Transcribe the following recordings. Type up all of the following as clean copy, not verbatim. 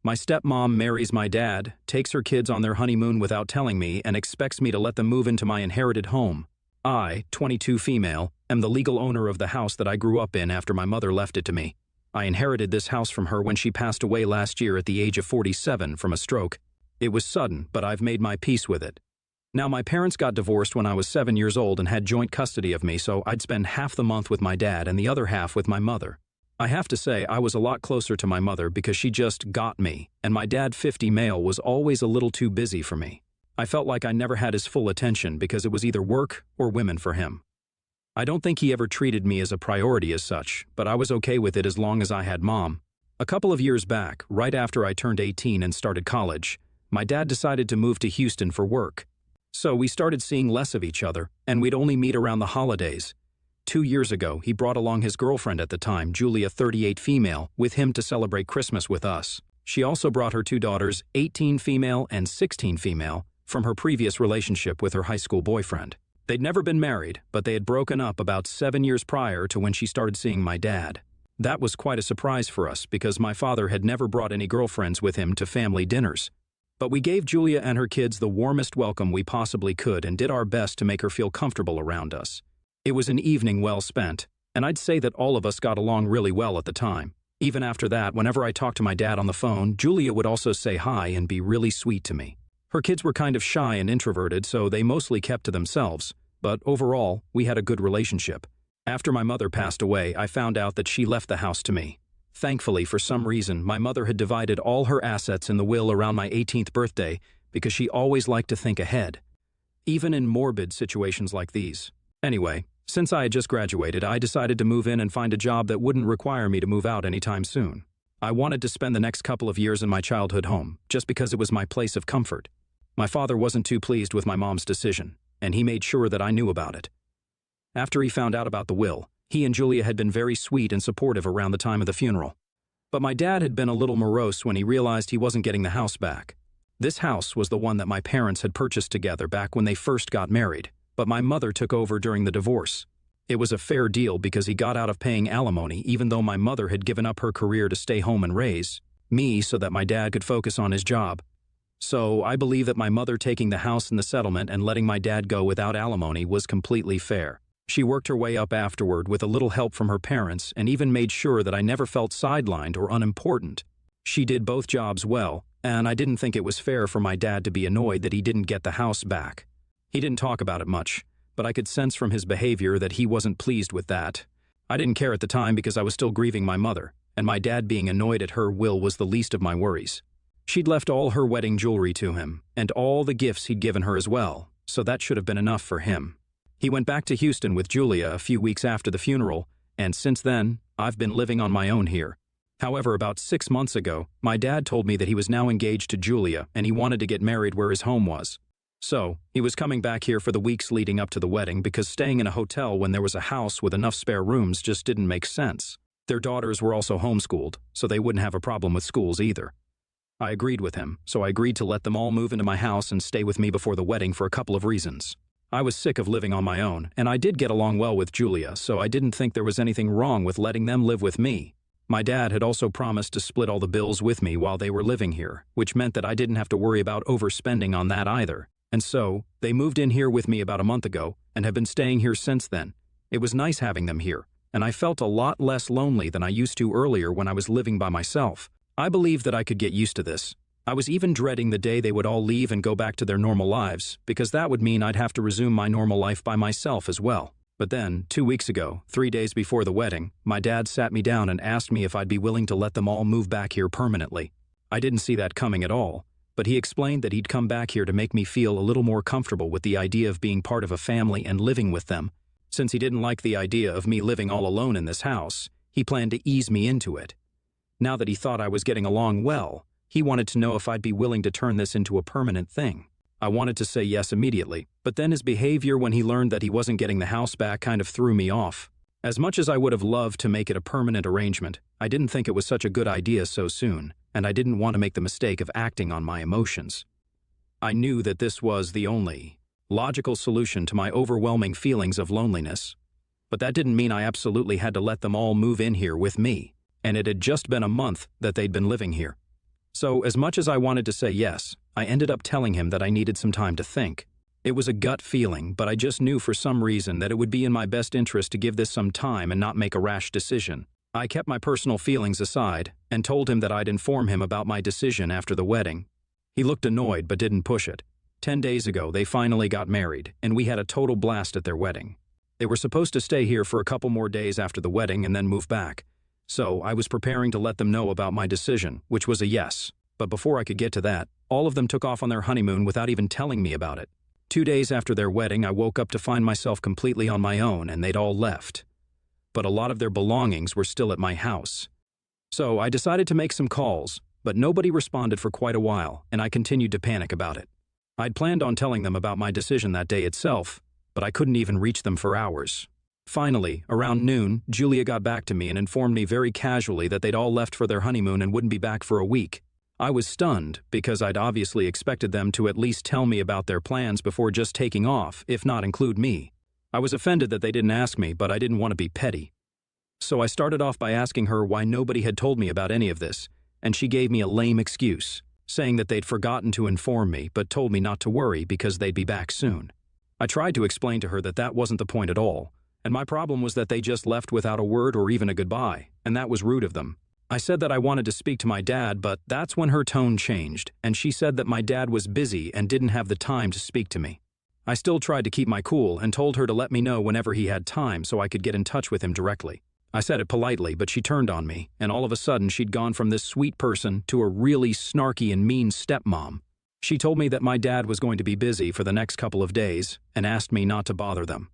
My stepmom marries my dad, takes her kids on their honeymoon without telling me, and expects me to let them move into my inherited home. I, 22 female, am the legal owner of the house that I grew up in after my mother left it to me. I inherited this house from her when she passed away last year at the age of 47 from a stroke. It was sudden, but I've made my peace with it. Now, my parents got divorced when I was 7 years old and had joint custody of me, so I'd spend half the month with my dad and the other half with my mother. I have to say, I was a lot closer to my mother because she just got me, and my dad, 50 male, was always a little too busy for me. I felt like I never had his full attention because it was either work or women for him. I don't think he ever treated me as a priority as such, but I was okay with it as long as I had mom. A couple of years back, right after I turned 18 and started college, my dad decided to move to Houston for work. So we started seeing less of each other, and we'd only meet around the holidays. 2 years ago, he brought along his girlfriend at the time, Julia, 38 female, with him to celebrate Christmas with us. She also brought her 2 daughters, 18 female and 16 female, from her previous relationship with her high school boyfriend. They'd never been married, but they had broken up about 7 years prior to when she started seeing my dad. That was quite a surprise for us because my father had never brought any girlfriends with him to family dinners. But we gave Julia and her kids the warmest welcome we possibly could and did our best to make her feel comfortable around us. It was an evening well spent, and I'd say that all of us got along really well at the time. Even after that, whenever I talked to my dad on the phone, Julia would also say hi and be really sweet to me. Her kids were kind of shy and introverted, so they mostly kept to themselves, but overall, we had a good relationship. After my mother passed away, I found out that she left the house to me. Thankfully, for some reason, my mother had divided all her assets in the will around my 18th birthday because she always liked to think ahead, even in morbid situations like these. Anyway, since I had just graduated, I decided to move in and find a job that wouldn't require me to move out anytime soon. I wanted to spend the next couple of years in my childhood home, just because it was my place of comfort. My father wasn't too pleased with my mom's decision, and he made sure that I knew about it. After he found out about the will, he and Julia had been very sweet and supportive around the time of the funeral. But my dad had been a little morose when he realized he wasn't getting the house back. This house was the one that my parents had purchased together back when they first got married, but my mother took over during the divorce. It was a fair deal because he got out of paying alimony even though my mother had given up her career to stay home and raise me so that my dad could focus on his job. So I believe that my mother taking the house in the settlement and letting my dad go without alimony was completely fair. She worked her way up afterward with a little help from her parents and even made sure that I never felt sidelined or unimportant. She did both jobs well, and I didn't think it was fair for my dad to be annoyed that he didn't get the house back. He didn't talk about it much, but I could sense from his behavior that he wasn't pleased with that. I didn't care at the time because I was still grieving my mother, and my dad being annoyed at her will was the least of my worries. She'd left all her wedding jewelry to him, and all the gifts he'd given her as well, so that should have been enough for him. He went back to Houston with Julia a few weeks after the funeral, and since then, I've been living on my own here. However, about 6 months ago, my dad told me that he was now engaged to Julia and he wanted to get married where his home was. So, he was coming back here for the weeks leading up to the wedding because staying in a hotel when there was a house with enough spare rooms just didn't make sense. Their daughters were also homeschooled, so they wouldn't have a problem with schools either. I agreed with him, so I agreed to let them all move into my house and stay with me before the wedding for a couple of reasons. I was sick of living on my own, and I did get along well with Julia, so I didn't think there was anything wrong with letting them live with me. My dad had also promised to split all the bills with me while they were living here, which meant that I didn't have to worry about overspending on that either. And so, they moved in here with me about a month ago and have been staying here since then. It was nice having them here, and I felt a lot less lonely than I used to earlier when I was living by myself. I believed that I could get used to this. I was even dreading the day they would all leave and go back to their normal lives, because that would mean I'd have to resume my normal life by myself as well. But then, 2 weeks ago, 3 days before the wedding, my dad sat me down and asked me if I'd be willing to let them all move back here permanently. I didn't see that coming at all, but he explained that he'd come back here to make me feel a little more comfortable with the idea of being part of a family and living with them. Since he didn't like the idea of me living all alone in this house, he planned to ease me into it. Now that he thought I was getting along well, he wanted to know if I'd be willing to turn this into a permanent thing. I wanted to say yes immediately, but then his behavior when he learned that he wasn't getting the house back kind of threw me off. As much as I would have loved to make it a permanent arrangement, I didn't think it was such a good idea so soon, and I didn't want to make the mistake of acting on my emotions. I knew that this was the only logical solution to my overwhelming feelings of loneliness, but that didn't mean I absolutely had to let them all move in here with me, and it had just been a month that they'd been living here. So, as much as I wanted to say yes, I ended up telling him that I needed some time to think. It was a gut feeling, but I just knew for some reason that it would be in my best interest to give this some time and not make a rash decision. I kept my personal feelings aside and told him that I'd inform him about my decision after the wedding. He looked annoyed but didn't push it. 10 days ago, they finally got married, and we had a total blast at their wedding. They were supposed to stay here for a couple more days after the wedding and then move back. So I was preparing to let them know about my decision, which was a yes. But before I could get to that, all of them took off on their honeymoon without even telling me about it. 2 days after their wedding, I woke up to find myself completely on my own, and they'd all left. But a lot of their belongings were still at my house. So I decided to make some calls, but nobody responded for quite a while, and I continued to panic about it. I'd planned on telling them about my decision that day itself, but I couldn't even reach them for hours. Finally, around noon, Julia got back to me and informed me very casually that they'd all left for their honeymoon and wouldn't be back for a week. I was stunned because I'd obviously expected them to at least tell me about their plans before just taking off, if not include me. I was offended that they didn't ask me, but I didn't want to be petty. So I started off by asking her why nobody had told me about any of this, and she gave me a lame excuse, saying that they'd forgotten to inform me but told me not to worry because they'd be back soon. I tried to explain to her that that wasn't the point at all, and my problem was that they just left without a word or even a goodbye, and that was rude of them. I said that I wanted to speak to my dad, but that's when her tone changed, and she said that my dad was busy and didn't have the time to speak to me. I still tried to keep my cool and told her to let me know whenever he had time so I could get in touch with him directly. I said it politely, but she turned on me, and all of a sudden she'd gone from this sweet person to a really snarky and mean stepmom. She told me that my dad was going to be busy for the next couple of days and asked me not to bother them.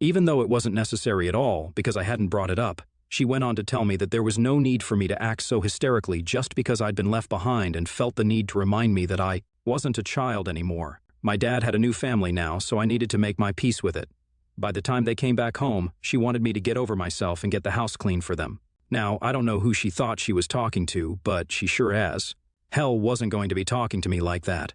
Even though it wasn't necessary at all because I hadn't brought it up, she went on to tell me that there was no need for me to act so hysterically just because I'd been left behind and felt the need to remind me that I wasn't a child anymore. My dad had a new family now, so I needed to make my peace with it. By the time they came back home, she wanted me to get over myself and get the house clean for them. Now, I don't know who she thought she was talking to, but she sure as hell wasn't going to be talking to me like that.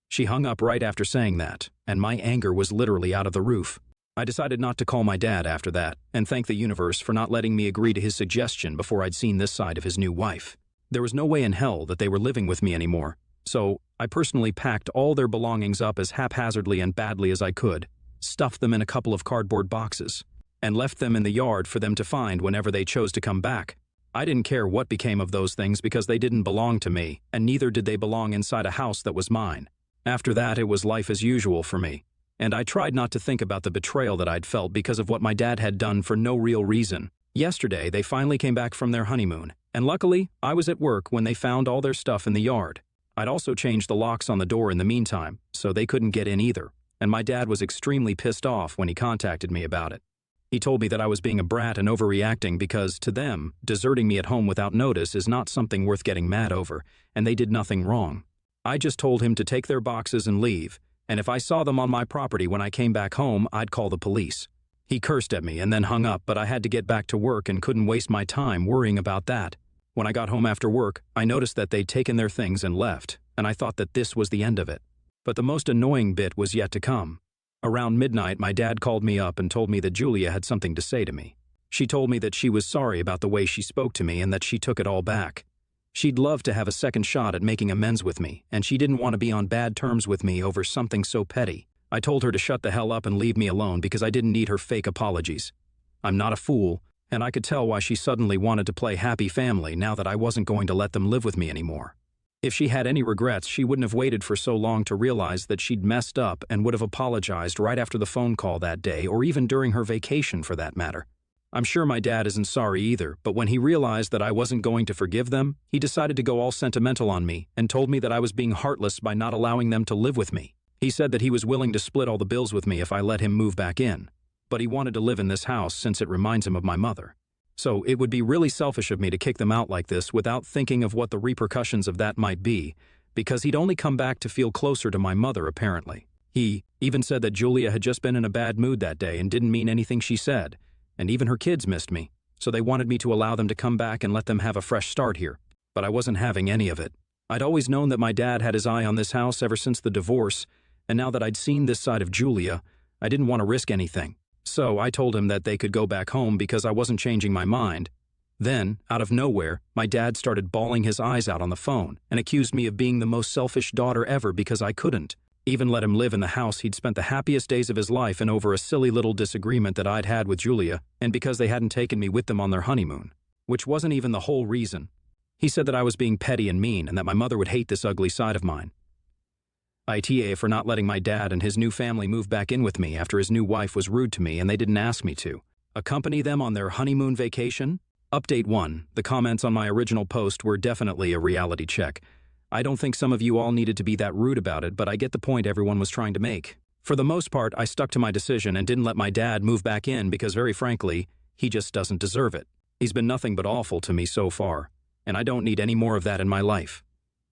She hung up right after saying that, and my anger was literally out of the roof. I decided not to call my dad after that, and thank the universe for not letting me agree to his suggestion before I'd seen this side of his new wife. There was no way in hell that they were living with me anymore, so I personally packed all their belongings up as haphazardly and badly as I could, stuffed them in a couple of cardboard boxes, and left them in the yard for them to find whenever they chose to come back. I didn't care what became of those things because they didn't belong to me, and neither did they belong inside a house that was mine. After that, it was life as usual for me, and I tried not to think about the betrayal that I'd felt because of what my dad had done for no real reason. Yesterday, they finally came back from their honeymoon, and luckily, I was at work when they found all their stuff in the yard. I'd also changed the locks on the door in the meantime, so they couldn't get in either, and my dad was extremely pissed off when he contacted me about it. He told me that I was being a brat and overreacting because, to them, deserting me at home without notice is not something worth getting mad over, and they did nothing wrong. I just told him to take their boxes and leave, and if I saw them on my property when I came back home, I'd call the police. He cursed at me and then hung up, but I had to get back to work and couldn't waste my time worrying about that. When I got home after work, I noticed that they'd taken their things and left, and I thought that this was the end of it. But the most annoying bit was yet to come. Around midnight, my dad called me up and told me that Julia had something to say to me. She told me that she was sorry about the way she spoke to me and that she took it all back. She'd love to have a second shot at making amends with me, and she didn't want to be on bad terms with me over something so petty. I told her to shut the hell up and leave me alone because I didn't need her fake apologies. I'm not a fool, and I could tell why she suddenly wanted to play happy family now that I wasn't going to let them live with me anymore. If she had any regrets, she wouldn't have waited for so long to realize that she'd messed up and would have apologized right after the phone call that day, or even during her vacation for that matter. I'm sure my dad isn't sorry either, but when he realized that I wasn't going to forgive them, he decided to go all sentimental on me and told me that I was being heartless by not allowing them to live with me. He said that he was willing to split all the bills with me if I let him move back in, but he wanted to live in this house since it reminds him of my mother. So it would be really selfish of me to kick them out like this without thinking of what the repercussions of that might be, because he'd only come back to feel closer to my mother apparently. He even said that Julia had just been in a bad mood that day and didn't mean anything she said, and even her kids missed me, so they wanted me to allow them to come back and let them have a fresh start here. But I wasn't having any of it. I'd always known that my dad had his eye on this house ever since the divorce, and now that I'd seen this side of Julia, I didn't want to risk anything. So I told him that they could go back home because I wasn't changing my mind. Then, out of nowhere, my dad started bawling his eyes out on the phone and accused me of being the most selfish daughter ever because I couldn't even let him live in the house he'd spent the happiest days of his life in over a silly little disagreement that I'd had with Julia, and because they hadn't taken me with them on their honeymoon. Which wasn't even the whole reason. He said that I was being petty and mean and that my mother would hate this ugly side of mine. ITA for not letting my dad and his new family move back in with me after his new wife was rude to me and they didn't ask me to. Accompany them on their honeymoon vacation? Update 1. The comments on my original post were definitely a reality check. I don't think some of you all needed to be that rude about it, but I get the point everyone was trying to make. For the most part, I stuck to my decision and didn't let my dad move back in because, very frankly, he just doesn't deserve it. He's been nothing but awful to me so far, and I don't need any more of that in my life.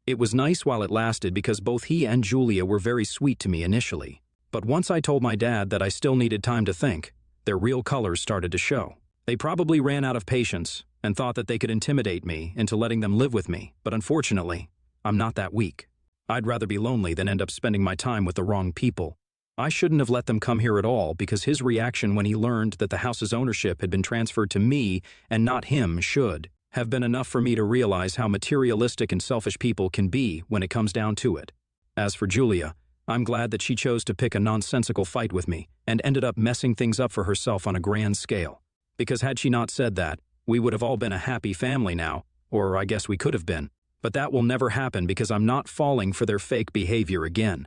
It was nice while it lasted because both he and Julia were very sweet to me initially. But once I told my dad that I still needed time to think, their real colors started to show. They probably ran out of patience and thought that they could intimidate me into letting them live with me, but unfortunately, I'm not that weak. I'd rather be lonely than end up spending my time with the wrong people. I shouldn't have let them come here at all because his reaction when he learned that the house's ownership had been transferred to me and not him should have been enough for me to realize how materialistic and selfish people can be when it comes down to it. As for Julia, I'm glad that she chose to pick a nonsensical fight with me and ended up messing things up for herself on a grand scale. Because had she not said that, we would have all been a happy family now, or I guess we could have been. But that will never happen because I'm not falling for their fake behavior again.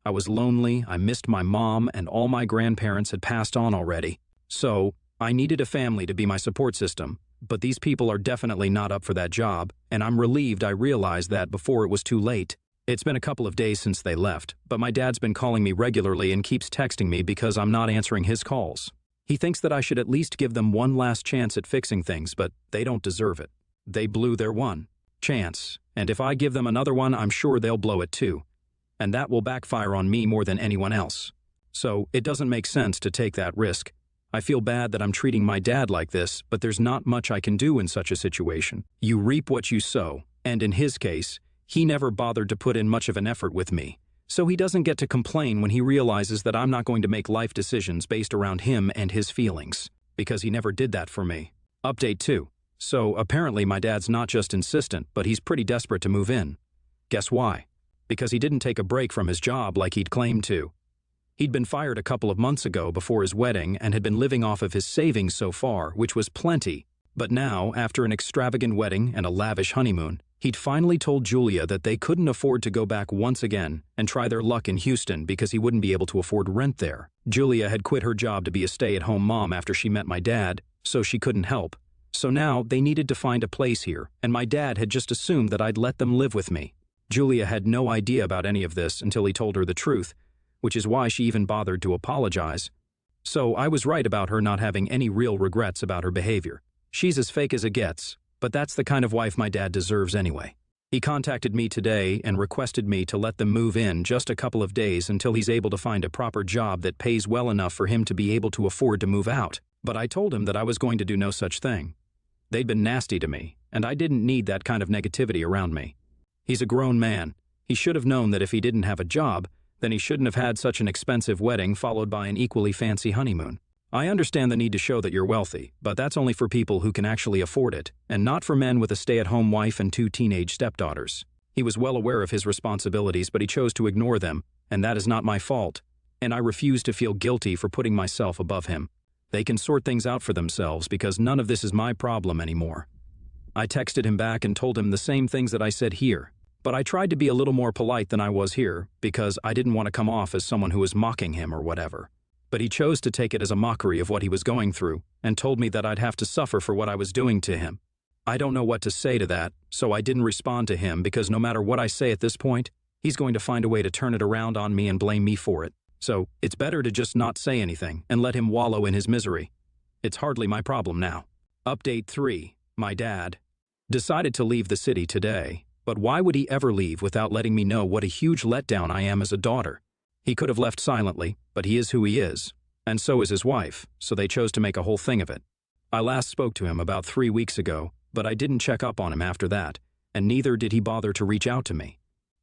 I was lonely, I missed my mom, and all my grandparents had passed on already. So, I needed a family to be my support system, but these people are definitely not up for that job, and I'm relieved I realized that before it was too late. It's been a couple of days since they left, but my dad's been calling me regularly and keeps texting me because I'm not answering his calls. He thinks that I should at least give them one last chance at fixing things, but they don't deserve it. They blew their one chance, and if I give them another one, I'm sure they'll blow it too. And that will backfire on me more than anyone else. So, it doesn't make sense to take that risk. I feel bad that I'm treating my dad like this, but there's not much I can do in such a situation. You reap what you sow, and in his case, he never bothered to put in much of an effort with me. So he doesn't get to complain when he realizes that I'm not going to make life decisions based around him and his feelings, because he never did that for me. Update 2. So apparently my dad's not just insistent, but he's pretty desperate to move in. Guess why? Because he didn't take a break from his job like he'd claimed to. He'd been fired a couple of months ago before his wedding and had been living off of his savings so far, which was plenty. But now, after an extravagant wedding and a lavish honeymoon, he'd finally told Julia that they couldn't afford to go back once again and try their luck in Houston because he wouldn't be able to afford rent there. Julia had quit her job to be a stay-at-home mom after she met my dad, so she couldn't help. So now they needed to find a place here, and my dad had just assumed that I'd let them live with me. Julia had no idea about any of this until he told her the truth, which is why she even bothered to apologize. So I was right about her not having any real regrets about her behavior. She's as fake as it gets, but that's the kind of wife my dad deserves anyway. He contacted me today and requested me to let them move in just a couple of days until he's able to find a proper job that pays well enough for him to be able to afford to move out. But I told him that I was going to do no such thing. They'd been nasty to me, and I didn't need that kind of negativity around me. He's a grown man. He should have known that if he didn't have a job, then he shouldn't have had such an expensive wedding followed by an equally fancy honeymoon. I understand the need to show that you're wealthy, but that's only for people who can actually afford it, and not for men with a stay-at-home wife and 2 teenage stepdaughters. He was well aware of his responsibilities, but he chose to ignore them, and that is not my fault, and I refuse to feel guilty for putting myself above him. They can sort things out for themselves because none of this is my problem anymore. I texted him back and told him the same things that I said here, but I tried to be a little more polite than I was here because I didn't want to come off as someone who was mocking him or whatever. But he chose to take it as a mockery of what he was going through and told me that I'd have to suffer for what I was doing to him. I don't know what to say to that, so I didn't respond to him because no matter what I say at this point, he's going to find a way to turn it around on me and blame me for it. So it's better to just not say anything and let him wallow in his misery. It's hardly my problem now. Update 3. My dad decided to leave the city today, but why would he ever leave without letting me know what a huge letdown I am as a daughter? He could have left silently, but he is who he is, and so is his wife, so they chose to make a whole thing of it. I last spoke to him about 3 weeks ago, but I didn't check up on him after that, and neither did he bother to reach out to me.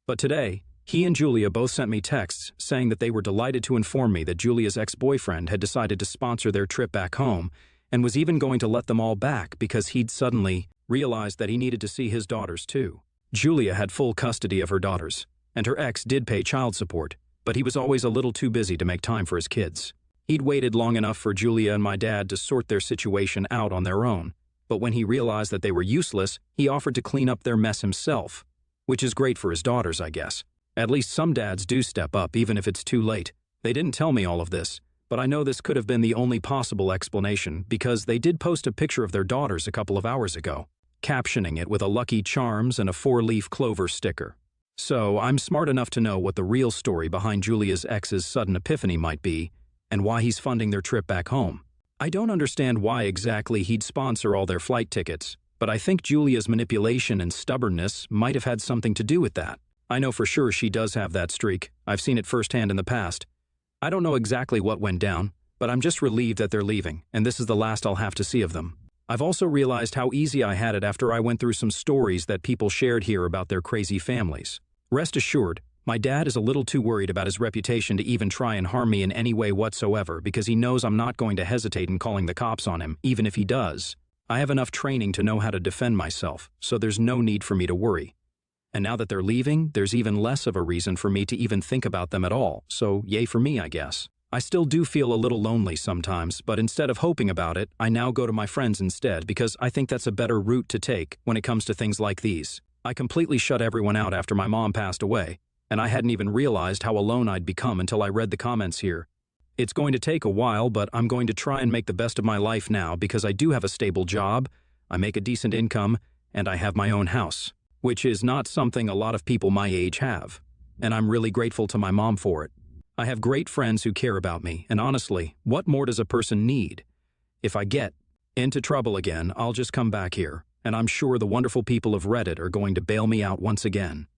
But today, he and Julia both sent me texts saying that they were delighted to inform me that Julia's ex-boyfriend had decided to sponsor their trip back home and was even going to let them all back because he'd suddenly realized that he needed to see his daughters too. Julia had full custody of her daughters, and her ex did pay child support, but he was always a little too busy to make time for his kids. He'd waited long enough for Julia and my dad to sort their situation out on their own, but when he realized that they were useless, he offered to clean up their mess himself, which is great for his daughters, I guess. At least some dads do step up, even if it's too late. They didn't tell me all of this, but I know this could have been the only possible explanation because they did post a picture of their daughters a couple of hours ago, captioning it with a Lucky Charms and a 4-leaf clover sticker. So I'm smart enough to know what the real story behind Julia's ex's sudden epiphany might be and why he's funding their trip back home. I don't understand why exactly he'd sponsor all their flight tickets, but I think Julia's manipulation and stubbornness might have had something to do with that. I know for sure she does have that streak. I've seen it firsthand in the past. I don't know exactly what went down, but I'm just relieved that they're leaving, and this is the last I'll have to see of them. I've also realized how easy I had it after I went through some stories that people shared here about their crazy families. Rest assured, my dad is a little too worried about his reputation to even try and harm me in any way whatsoever because he knows I'm not going to hesitate in calling the cops on him, even if he does. I have enough training to know how to defend myself, so there's no need for me to worry. And now that they're leaving, there's even less of a reason for me to even think about them at all, so yay for me, I guess. I still do feel a little lonely sometimes, but instead of hoping about it, I now go to my friends instead because I think that's a better route to take when it comes to things like these. I completely shut everyone out after my mom passed away, and I hadn't even realized how alone I'd become until I read the comments here. It's going to take a while, but I'm going to try and make the best of my life now because I do have a stable job, I make a decent income, and I have my own house, which is not something a lot of people my age have, and I'm really grateful to my mom for it. I have great friends who care about me, and honestly, what more does a person need? If I get into trouble again, I'll just come back here, and I'm sure the wonderful people of Reddit are going to bail me out once again.